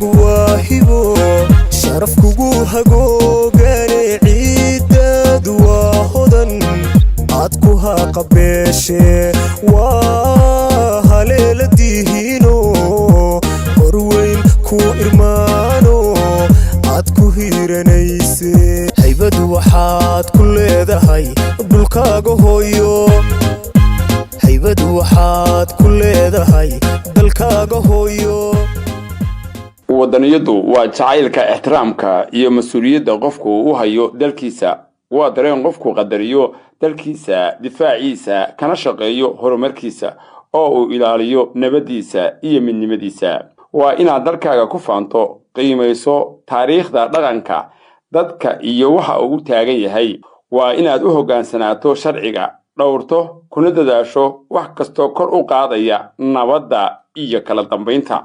واهبو شرف كوهاغو غاري عيداد واهدن عدكوها قبيشي وهاليلديهينو قروين كو إرمانو عدكو هيرانيسي هيباد وحاد كل هاي دلكاغو هويو هيباد وحاد كل هاي دلكاغو هويو waddaniyadu waa jacaylka ixtiraamka iyo mas'uuliyadda qofku uu hayo dalkiisa waa dareen qofku qadariyo dalkiisa difaaciisa kana shaqeeyo horumarkiisa oo uu ilaaliyo nabadiisa iyo midnimadiisa waa inaad dalkaaga ku faanto qiimayso taariikhda dhaqanka dadka iyo waxa uu taagan yahay waa inaad u hoggaansanaato sharciga dhowrto kuna dadaasho wax kasto kor u qaadaya nabadda iyo kala dambeynta